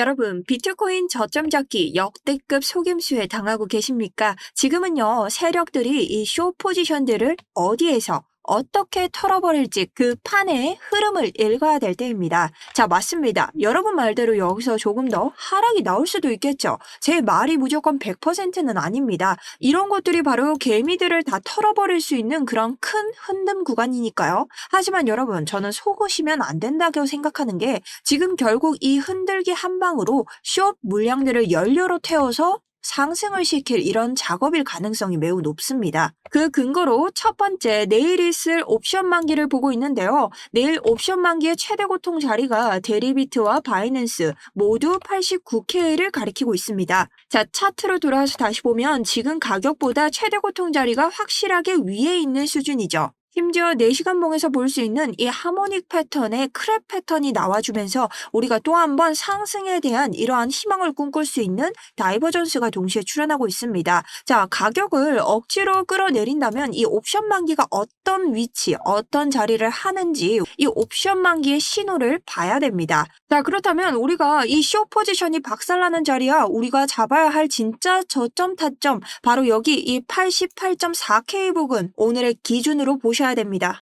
여러분, 비트코인 저점 잡기 역대급 속임수에 당하고 계십니까? 지금은요, 세력들이 이 숏 포지션들을 어디에서 어떻게 털어버릴지 그 판의 흐름을 읽어야 될 때입니다. 자, 맞습니다. 여러분 말대로 여기서 조금 더 하락이 나올 수도 있겠죠. 제 말이 무조건 100%는 아닙니다. 이런 것들이 바로 개미들을 다 털어버릴 수 있는 그런 큰 흔듦 구간이니까요. 하지만 여러분, 저는 속으시면 안 된다고 생각하는 게 지금 결국 이 흔들기 한 방으로 숏 물량들을 연료로 태워서 상승을 시킬 이런 작업일 가능성이 매우 높습니다. 그 근거로 첫 번째, 내일 있을 옵션 만기를 보고 있는데요. 내일 옵션 만기의 최대 고통 자리가 데리비트와 바이낸스 모두 89K를 가리키고 있습니다. 자, 차트로 돌아와서 다시 보면 지금 가격보다 최대 고통 자리가 확실하게 위에 있는 수준이죠. 심지어 4시간 봉에서 볼 수 있는 이 하모닉 패턴의 크랩 패턴이 나와주면서 우리가 또 한 번 상승에 대한 이러한 희망을 꿈꿀 수 있는 다이버전스가 동시에 출현하고 있습니다. 자, 가격을 억지로 끌어내린다면 이 옵션 만기가 어떤 위치, 어떤 자리를 하는지 이 옵션 만기의 신호를 봐야 됩니다. 자, 그렇다면 우리가 이 숏 포지션이 박살나는 자리야 우리가 잡아야 할 진짜 저점 타점 바로 여기 이 88.4K 부근 오늘의 기준으로 보셔야 됩니다.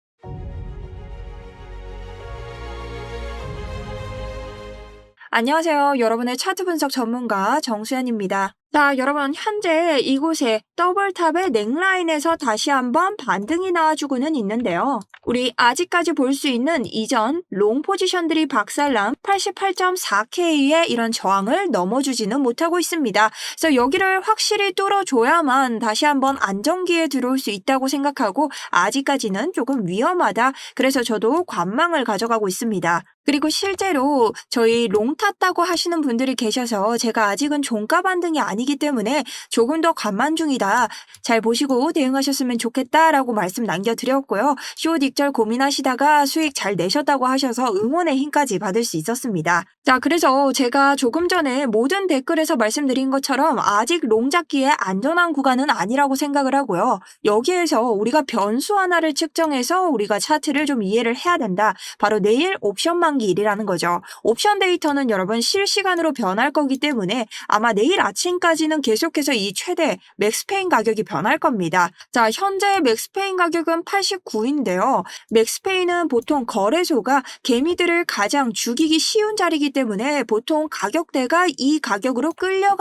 안녕하세요. 여러분의 차트 분석 전문가 정수연입니다. 자, 여러분 현재 이곳에 더블탑의 넥라인에서 다시 한번 반등이 나와주고는 있는데요. 우리 아직까지 볼 수 있는 이전 롱 포지션들이 박살난 88.4K의 이런 저항을 넘어주지는 못하고 있습니다. 그래서 여기를 확실히 뚫어줘야만 다시 한번 안정기에 들어올 수 있다고 생각하고 아직까지는 조금 위험하다. 그래서 저도 관망을 가져가고 있습니다. 그리고 실제로 저희 롱 탔다고 하시는 분들이 계셔서 제가 아직은 종가 반등이 아니기 때문에 조금 더 관망 중이다. 잘 보시고 대응하셨으면 좋겠다라고 말씀 남겨드렸고요. 숏 익절 고민하시다가 수익 잘 내셨다고 하셔서 응원의 힘까지 받을 수 있었습니다. 자, 그래서 제가 조금 전에 모든 댓글에서 말씀드린 것처럼 아직 롱 잡기에 안전한 구간은 아니라고 생각을 하고요. 여기에서 우리가 변수 하나를 측정해서 우리가 차트를 좀 이해를 해야 된다. 바로 내일 옵션 만기일이라는 거죠. 옵션 데이터는 여러분 실시간으로 변할 거기 때문에 아마 내일 아침까지는 계속해서 이 최대 맥스페인 가격이 변할 겁니다. 자, 현재 맥스페인 가격은 89인데요. 맥스페인은 보통 거래소가 개미들을 가장 죽이기 쉬운 자리이기 때문에 보통 가격대가 이 가격으로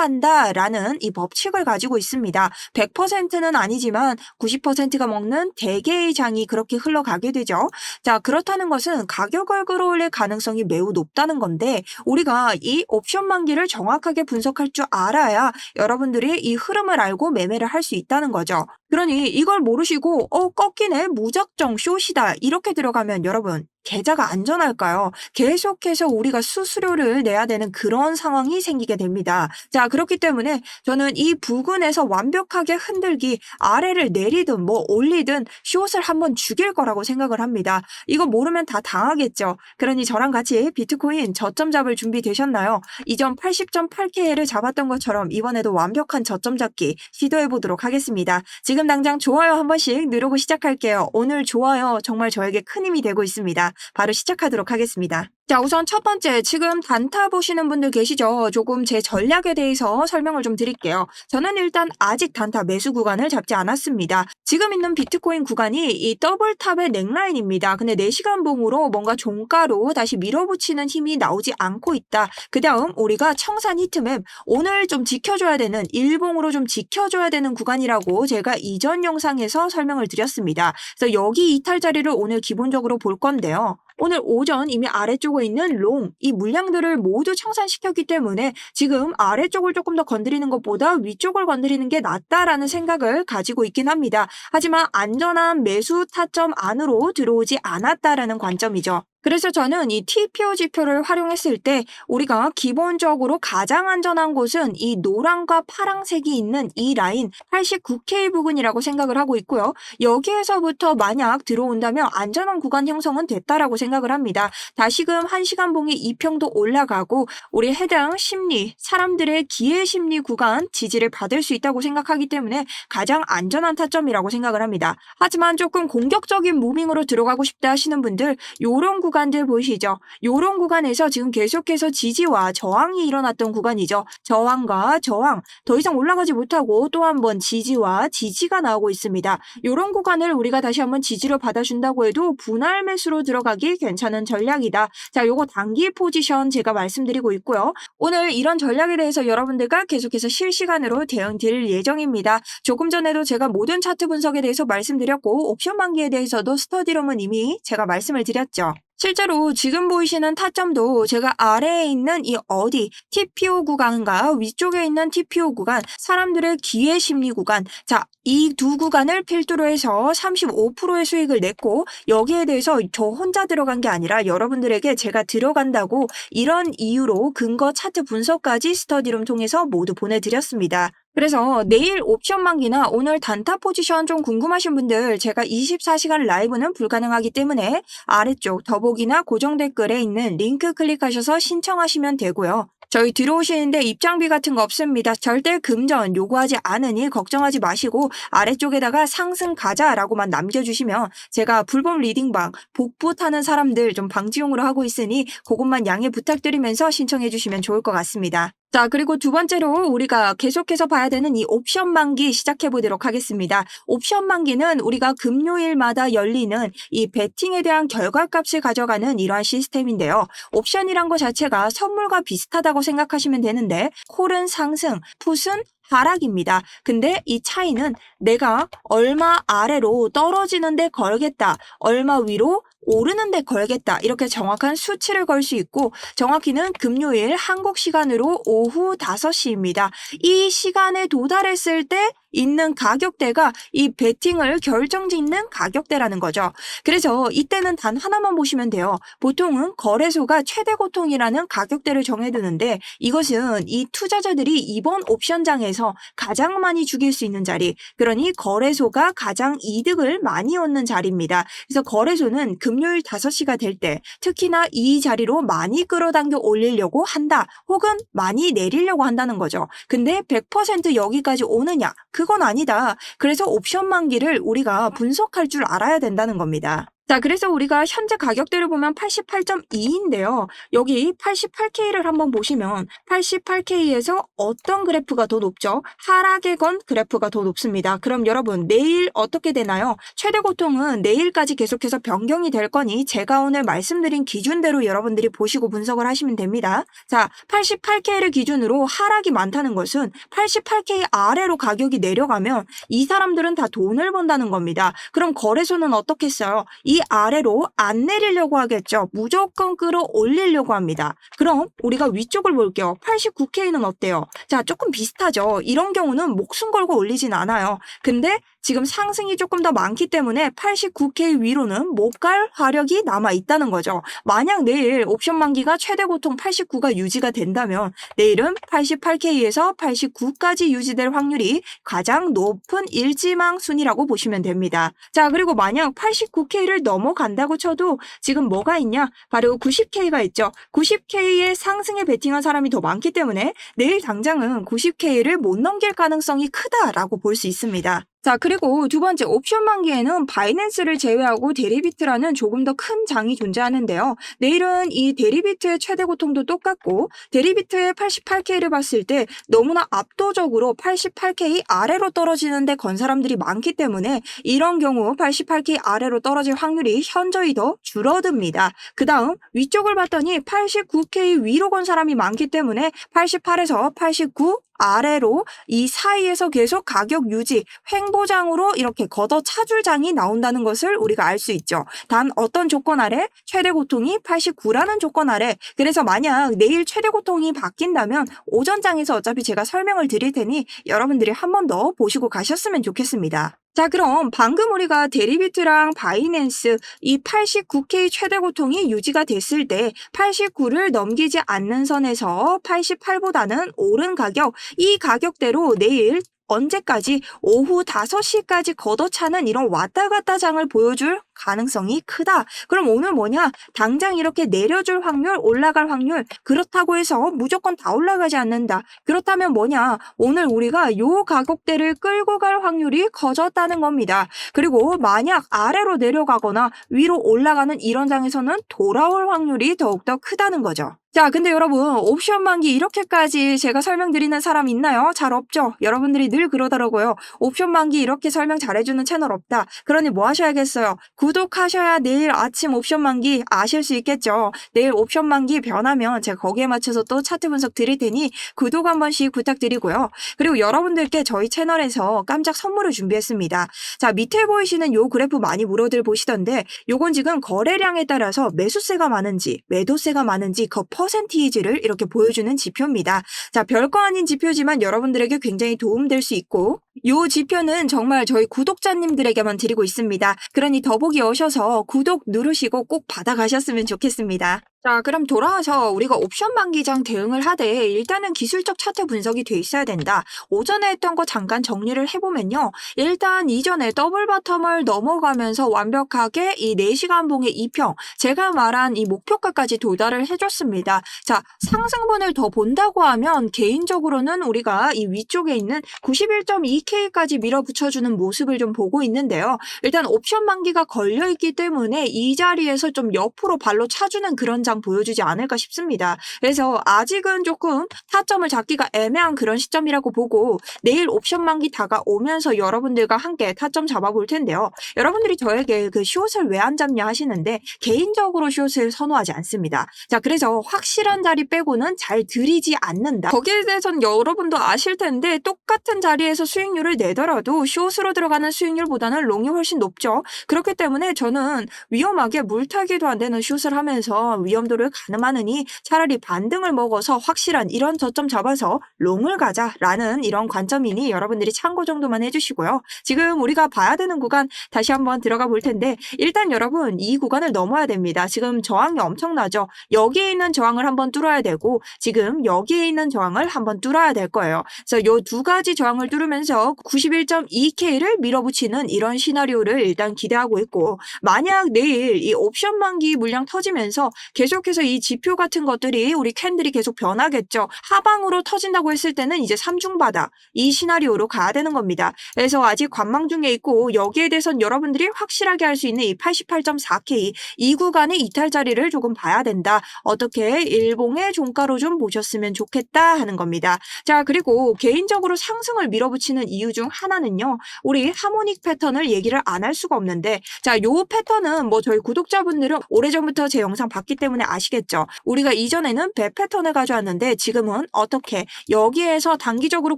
끌려간다라는 이 법칙을 가지고 있습니다. 100%는 아니지만 90%가 먹는 대개의 장이 그렇게 흘러가게 되죠. 자, 그렇다는 것은 가격을 끌어올릴 가능성이 매우 높다는 건데 우리가 이 옵션 만기를 정확하게 분석할 줄 알아야 여러분들이 이 흐름을 알고 매매를 할 수 있다는 거죠. 그러니 이걸 모르시고 꺾이네 무작정 숏이다 이렇게 들어가면 여러분 계좌가 안전할까요? 계속해서 우리가 수수료를 내야 되는 그런 상황이 생기게 됩니다. 자, 그렇기 때문에 저는 이 부근에서 완벽하게 흔들기 아래를 내리든 뭐 올리든 숏을 한번 죽일 거라고 생각을 합니다. 이거 모르면 다 당하겠죠. 그러니 저랑 같이 비트코인 저점 잡을 준비 되셨나요? 이전 80.8K를 잡았던 것처럼 이번에도 완벽한 저점 잡기 시도해 보도록 하겠습니다. 지금 당장 좋아요 한 번씩 누르고 시작할게요. 오늘 좋아요 정말 저에게 큰 힘이 되고 있습니다. 바로 시작하도록 하겠습니다. 자, 우선 첫 번째, 지금 단타 보시는 분들 계시죠? 조금 제 전략에 대해서 설명을 좀 드릴게요. 저는 일단 아직 단타 매수 구간을 잡지 않았습니다. 지금 있는 비트코인 구간이 이 더블탑의 넥라인입니다. 근데 4시간 봉으로 뭔가 종가로 다시 밀어붙이는 힘이 나오지 않고 있다. 그 다음 우리가 청산 히트맵, 오늘 좀 지켜줘야 되는, 일봉으로 좀 지켜줘야 되는 구간이라고 제가 이전 영상에서 설명을 드렸습니다. 그래서 여기 이탈 자리를 오늘 기본적으로 볼 건데요. 오늘 오전 이미 아래쪽에 있는 롱, 이 물량들을 모두 청산시켰기 때문에 지금 아래쪽을 조금 더 건드리는 것보다 위쪽을 건드리는 게 낫다라는 생각을 가지고 있긴 합니다. 하지만 안전한 매수 타점 안으로 들어오지 않았다라는 관점이죠. 그래서 저는 이 TPO 지표를 활용했을 때 우리가 기본적으로 가장 안전한 곳은 이 노란과 파랑색이 있는 이 라인 89K 부근이라고 생각을 하고 있고요. 여기에서부터 만약 들어온다면 안전한 구간 형성은 됐다라고 생각을 합니다. 다시금 1시간 봉이 2평도 올라가고 우리 해당 심리, 사람들의 기회 심리 구간 지지를 받을 수 있다고 생각하기 때문에 가장 안전한 타점이라고 생각을 합니다. 하지만 조금 공격적인 무빙으로 들어가고 싶다 하시는 분들 요런 구간 구간들 보이시죠? 요런 구간에서 지금 계속해서 지지와 저항이 일어났던 구간이죠. 저항과 저항, 더 이상 올라가지 못하고 또 한 번 지지와 지지가 나오고 있습니다. 요런 구간을 우리가 다시 한번 지지로 받아준다고 해도 분할 매수로 들어가기 괜찮은 전략이다. 자, 요거 단기 포지션 제가 말씀드리고 있고요. 오늘 이런 전략에 대해서 여러분들과 계속해서 실시간으로 대응 드릴 예정입니다. 조금 전에도 제가 모든 차트 분석에 대해서 말씀드렸고 옵션 만기에 대해서도 스터디룸은 이미 제가 말씀을 드렸죠. 실제로 지금 보이시는 타점도 제가 아래에 있는 이 어디 TPO 구간과 위쪽에 있는 TPO 구간, 사람들의 기회 심리 구간, 자, 이 두 구간을 필두로 해서 35%의 수익을 냈고 여기에 대해서 저 혼자 들어간 게 아니라 여러분들에게 제가 들어간다고 이런 이유로 근거 차트 분석까지 스터디룸 통해서 모두 보내드렸습니다. 그래서 내일 옵션 만기나 오늘 단타 포지션 좀 궁금하신 분들 제가 24시간 라이브는 불가능하기 때문에 아래쪽 더보기나 고정 댓글에 있는 링크 클릭하셔서 신청하시면 되고요. 저희 들어오시는데 입장비 같은 거 없습니다. 절대 금전 요구하지 않으니 걱정하지 마시고 아래쪽에다가 상승 가자라고만 남겨주시면 제가 불법 리딩방 복부 타는 사람들 좀 방지용으로 하고 있으니 그것만 양해 부탁드리면서 신청해 주시면 좋을 것 같습니다. 자, 그리고 두 번째로 우리가 계속해서 봐야 되는 이 옵션 만기 시작해 보도록 하겠습니다. 옵션 만기는 우리가 금요일마다 열리는 이 베팅에 대한 결과값을 가져가는 이러한 시스템인데요. 옵션이란 것 자체가 선물과 비슷하다고 생각하시면 되는데 콜은 상승, 풋은 하락입니다. 근데 이 차이는 내가 얼마 아래로 떨어지는데 걸겠다, 얼마 위로 오르는데 걸겠다 이렇게 정확한 수치를 걸 수 있고 정확히는 금요일 한국 시간으로 오후 5시입니다. 이 시간에 도달했을 때 있는 가격대가 이 베팅을 결정짓는 가격대라는 거죠. 그래서 이때는 단 하나만 보시면 돼요. 보통은 거래소가 최대 고통이라는 가격대를 정해두는데 이것은 이 투자자들이 이번 옵션장에서 가장 많이 죽일 수 있는 자리, 그러니 거래소가 가장 이득을 많이 얻는 자리입니다. 그래서 거래소는 금요일 5시가 될 때 특히나 이 자리로 많이 끌어당겨 올리려고 한다, 혹은 많이 내리려고 한다는 거죠. 근데 100% 여기까지 오느냐? 그건 아니다. 그래서 옵션 만기를 우리가 분석할 줄 알아야 된다는 겁니다. 자, 그래서 우리가 현재 가격대를 보면 88.2인데요. 여기 88K를 한번 보시면 88K에서 어떤 그래프가 더 높죠? 하락의 건 그래프가 더 높습니다. 그럼 여러분 내일 어떻게 되나요? 최대 고통은 내일까지 계속해서 변경이 될 거니 제가 오늘 말씀드린 기준대로 여러분들이 보시고 분석을 하시면 됩니다. 자, 88K를 기준으로 하락이 많다는 것은 88K 아래로 가격이 내려가면 이 사람들은 다 돈을 번다는 겁니다. 그럼 거래소는 어떻게 했어요? 이 아래로 안 내리려고 하겠죠. 무조건 끌어올리려고 합니다. 그럼 우리가 위쪽을 볼게요. 89K는 어때요? 자, 조금 비슷하죠. 이런 경우는 목숨 걸고 올리진 않아요. 근데 지금 상승이 조금 더 많기 때문에 89K 위로는 못 갈 화력이 남아 있다는 거죠. 만약 내일 옵션 만기가 최대 고통 89가 유지가 된다면 내일은 88K에서 89까지 유지될 확률이 가장 높은 일지망 순이라고 보시면 됩니다. 자, 그리고 만약 89K를 넘어간다고 쳐도 지금 뭐가 있냐? 바로 90K가 있죠. 90K의 상승에 베팅한 사람이 더 많기 때문에 내일 당장은 90K를 못 넘길 가능성이 크다라고 볼 수 있습니다. 자, 그리고 두 번째 옵션 만기에는 바이낸스를 제외하고 데리비트라는 조금 더 큰 장이 존재하는데요. 내일은 이 데리비트의 최대 고통도 똑같고 데리비트의 88K를 봤을 때 너무나 압도적으로 88K 아래로 떨어지는데 건 사람들이 많기 때문에 이런 경우 88K 아래로 떨어질 확률이 현저히 더 줄어듭니다. 그 다음 위쪽을 봤더니 89K 위로 건 사람이 많기 때문에 88에서 89 아래로 이 사이에서 계속 가격 유지, 횡보장으로 이렇게 걷어 차줄 장이 나온다는 것을 우리가 알 수 있죠. 단 어떤 조건 아래? 최대 고통이 89라는 조건 아래. 그래서 만약 내일 최대 고통이 바뀐다면 오전장에서 어차피 제가 설명을 드릴 테니 여러분들이 한 번 더 보시고 가셨으면 좋겠습니다. 자, 그럼 방금 우리가 데리비트랑 바이낸스 이 89K 최대 고통이 유지가 됐을 때 89를 넘기지 않는 선에서 88보다는 오른 가격, 이 가격대로 내일 언제까지? 오후 5시까지 걷어차는 이런 왔다 갔다 장을 보여줄 가능성이 크다. 그럼 오늘 뭐냐? 당장 이렇게 내려줄 확률, 올라갈 확률. 그렇다고 해서 무조건 다 올라가지 않는다. 그렇다면 뭐냐? 오늘 우리가 요 가격대를 끌고 갈 확률이 커졌다는 겁니다. 그리고 만약 아래로 내려가거나 위로 올라가는 이런 장에서는 돌아올 확률이 더욱더 크다는 거죠. 자, 근데 여러분, 옵션 만기 이렇게까지 제가 설명드리는 사람 있나요? 잘 없죠? 여러분들이 늘 그러더라고요. 옵션 만기 이렇게 설명 잘해주는 채널 없다. 그러니 뭐 하셔야겠어요? 구독하셔야 내일 아침 옵션 만기 아실 수 있겠죠? 내일 옵션 만기 변하면 제가 거기에 맞춰서 또 차트 분석 드릴 테니 구독 한 번씩 부탁드리고요. 그리고 여러분들께 저희 채널에서 깜짝 선물을 준비했습니다. 자, 밑에 보이시는 요 그래프 많이 물어들 보시던데 요건 지금 거래량에 따라서 매수세가 많은지 매도세가 많은지 그 퍼센티지를 이렇게 보여주는 지표입니다. 자, 별거 아닌 지표지만 여러분들에게 굉장히 도움될 수 있고 요 지표는 정말 저희 구독자님들에게만 드리고 있습니다. 그러니 더보기 오셔서 구독 누르시고 꼭 받아가셨으면 좋겠습니다. 자, 그럼 돌아와서 우리가 옵션 만기장 대응을 하되 일단은 기술적 차트 분석이 돼 있어야 된다. 오전에 했던 거 잠깐 정리를 해보면요. 일단 이전에 더블 바텀을 넘어가면서 완벽하게 이 4시간 봉의 2평, 제가 말한 이 목표가까지 도달을 해줬습니다. 자, 상승분을 더 본다고 하면 개인적으로는 우리가 이 위쪽에 있는 91.2K까지 밀어붙여주는 모습을 좀 보고 있는데요. 일단 옵션 만기가 걸려있기 때문에 이 자리에서 좀 옆으로 발로 차주는 그런 장 보여주지 않을까 싶습니다. 그래서 아직은 조금 타점을 잡기가 애매한 그런 시점이라고 보고 내일 옵션 만기 다가오면서 여러분들과 함께 타점 잡아볼 텐데요. 여러분들이 저에게 그 숏을 왜 안 잡냐 하시는데 개인적으로 숏을 선호하지 않습니다. 자, 그래서 확실한 자리 빼고는 잘 들이지 않는다. 거기에 대해서는 여러분도 아실 텐데 똑같은 자리에서 수익률을 내더라도 숏으로 들어가는 수익률보다는 롱이 훨씬 높죠. 그렇기 때문에 저는 위험하게 물타기도 안 되는 숏을 하면서 위험도를 가늠하느니 차라리 반등을 먹어서 확실한 이런 저점 잡아서 롱을 가자라는 이런 관점이니 여러분들이 참고 정도만 해주시고요. 지금 우리가 봐야 되는 구간 다시 한번 들어가 볼 텐데 일단 여러분 이 구간을 넘어야 됩니다. 지금 저항이 엄청나죠. 여기에 있는 저항을 한번 뚫어야 되고 지금 여기에 있는 저항을 한번 뚫어야 될 거예요. 그래서 이 두 가지 저항을 뚫으면서 91.2K를 밀어붙이는 이런 시나리오를 일단 기대하고 있고 만약 내일 이 옵션 만기 물량 터지면서 계속해서 이 지표 같은 것들이 우리 캔들이 계속 변하겠죠. 하방으로 터진다고 했을 때는 이제 삼중바닥 이 시나리오로 가야 되는 겁니다. 그래서 아직 관망 중에 있고 여기에 대해서는 여러분들이 확실하게 할 수 있는 이 88.4K 이 구간의 이탈 자리를 조금 봐야 된다. 어떻게 일봉의 종가로 좀 보셨으면 좋겠다 하는 겁니다. 자, 그리고 개인적으로 상승을 밀어붙이는 이유 중 하나는요. 우리 하모닉 패턴을 얘기를 안 할 수가 없는데 자, 요 패턴은 뭐 저희 구독자분들은 오래전부터 제 영상 봤기 때문에 아시겠죠. 우리가 이전에는 배 패턴을 가져왔는데 지금은 어떻게 여기에서 단기적으로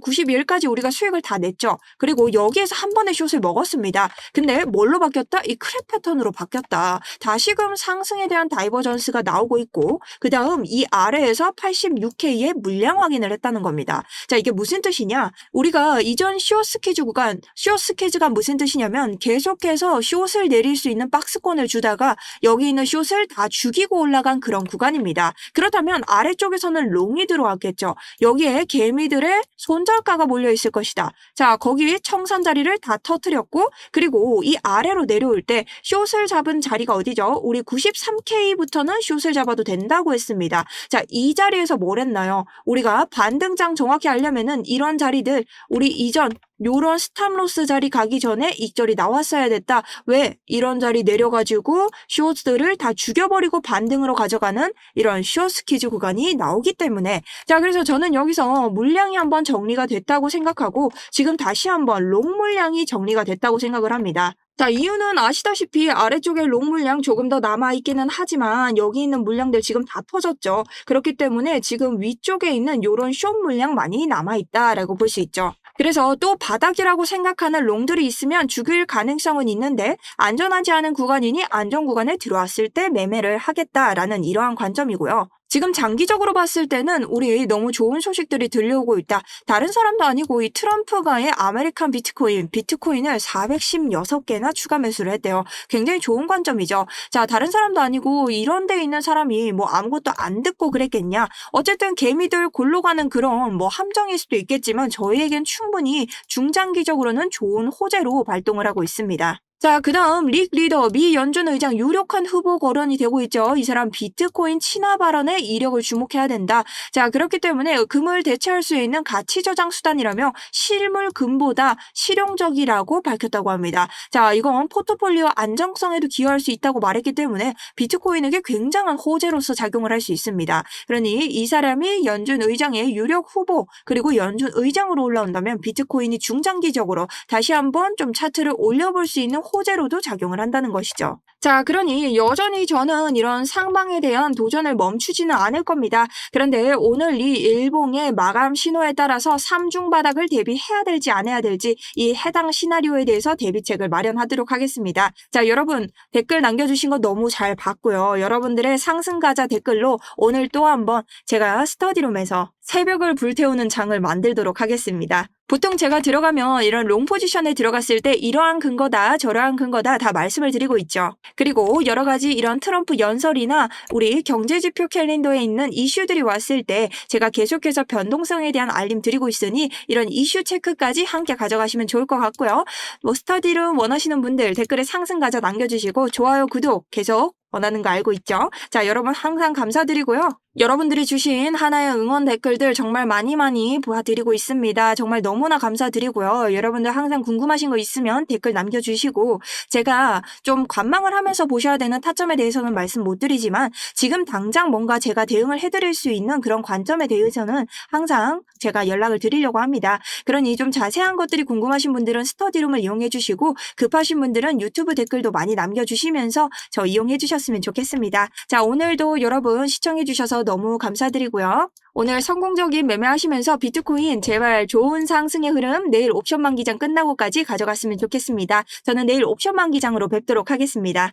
91까지 우리가 수익을 다 냈죠. 그리고 여기에서 한 번에 숏을 먹었습니다. 근데 뭘로 바뀌었다? 이 크랩 패턴으로 바뀌었다. 다시금 상승에 대한 다이버전스가 나오고 있고 그 다음 이 아래에서 86K의 물량 확인을 했다는 겁니다. 자, 이게 무슨 뜻이냐? 우리가 이전 숏 스케즈 구간, 숏 스케즈가 무슨 뜻이냐면 계속해서 숏을 내릴 수 있는 박스권을 주다가 여기 있는 숏을 다 죽이고 올라간 그런 구간입니다. 그렇다면 아래쪽에서는 롱이 들어왔겠죠. 여기에 개미들의 손절가가 몰려 있을 것이다. 자, 거기 청산 자리를 다 터뜨렸고 그리고 이 아래로 내려올 때 숏을 잡은 자리가 어디죠? 우리 93K부터는 숏을 잡아도 된다고 했습니다. 자, 이 자리에서 뭘 했나요? 우리가 반등장 정확히 하려면은 이런 자리들 우리 이전 요런 스탑로스 자리 가기 전에 익절이 나왔어야 됐다. 왜? 이런 자리 내려가지고 숏들을 다 죽여버리고 반등으로 가져가는 이런 숏 스퀴즈 구간이 나오기 때문에 자, 그래서 저는 여기서 물량이 한번 정리가 됐다고 생각하고 지금 다시 한번 롱 물량이 정리가 됐다고 생각을 합니다. 자, 이유는 아시다시피 아래쪽에 롱 물량 조금 더 남아있기는 하지만 여기 있는 물량들 지금 다 터졌죠. 그렇기 때문에 지금 위쪽에 있는 요런 숏 물량 많이 남아있다라고 볼 수 있죠. 그래서 또 바닥이라고 생각하는 롱들이 있으면 죽일 가능성은 있는데 안전하지 않은 구간이니 안전 구간에 들어왔을 때 매매를 하겠다라는 이러한 관점이고요. 지금 장기적으로 봤을 때는 우리 너무 좋은 소식들이 들려오고 있다. 다른 사람도 아니고 이 트럼프가의 아메리칸 비트코인을 416개나 추가 매수를 했대요. 굉장히 좋은 관점이죠. 자, 다른 사람도 아니고 이런 데 있는 사람이 뭐 아무것도 안 듣고 그랬겠냐. 어쨌든 개미들 골로 가는 그런 뭐 함정일 수도 있겠지만 저희에겐 충분히 중장기적으로는 좋은 호재로 발동을 하고 있습니다. 자, 그다음 릭 리더 미 연준 의장 유력한 후보 거론이 되고 있죠. 이 사람 비트코인 친화 발언에 이력을 주목해야 된다. 자, 그렇기 때문에 금을 대체할 수 있는 가치 저장 수단이라며 실물 금보다 실용적이라고 밝혔다고 합니다. 자, 이건 포트폴리오 안정성에도 기여할 수 있다고 말했기 때문에 비트코인에게 굉장한 호재로서 작용을 할 수 있습니다. 그러니 이 사람이 연준 의장의 유력 후보 그리고 연준 의장으로 올라온다면 비트코인이 중장기적으로 다시 한번 좀 차트를 올려볼 수 있는 호재로도 작용을 한다는 것이죠. 자, 그러니 여전히 저는 이런 상방에 대한 도전을 멈추지는 않을 겁니다. 그런데 오늘 이 일봉의 마감 신호에 따라서 3중 바닥을 대비해야 될지 안 해야 될지 이 해당 시나리오에 대해서 대비책을 마련하도록 하겠습니다. 자, 여러분 댓글 남겨주신 거 너무 잘 봤고요. 여러분들의 상승가자 댓글로 오늘 또 한번 제가 스터디룸에서 새벽을 불태우는 장을 만들도록 하겠습니다. 보통 제가 들어가면 이런 롱 포지션에 들어갔을 때 이러한 근거다 저러한 근거다 다 말씀을 드리고 있죠. 그리고 여러 가지 이런 트럼프 연설이나 우리 경제지표 캘린더에 있는 이슈들이 왔을 때 제가 계속해서 변동성에 대한 알림 드리고 있으니 이런 이슈 체크까지 함께 가져가시면 좋을 것 같고요. 뭐 스터디룸 원하시는 분들 댓글에 상승 가자 남겨주시고 좋아요 구독 계속 원하는 거 알고 있죠? 자, 여러분 항상 감사드리고요. 여러분들이 주신 하나의 응원 댓글들 정말 많이 보아드리고 있습니다. 정말 너무나 감사드리고요. 여러분들 항상 궁금하신 거 있으면 댓글 남겨주시고 제가 좀 관망을 하면서 보셔야 되는 타점에 대해서는 말씀 못 드리지만 지금 당장 뭔가 제가 대응을 해드릴 수 있는 그런 관점에 대해서는 항상 제가 연락을 드리려고 합니다. 그러니 좀 자세한 것들이 궁금하신 분들은 스터디룸을 이용해 주시고 급하신 분들은 유튜브 댓글도 많이 남겨주시면서 저 이용해 주셨으면 좋겠습니다. 자, 오늘도 여러분 시청해 주셔서 너무 감사드리고요. 오늘 성공적인 매매하시면서 비트코인 제발 좋은 상승의 흐름 내일 옵션 만기장 끝나고까지 가져갔으면 좋겠습니다. 저는 내일 옵션 만기장으로 뵙도록 하겠습니다.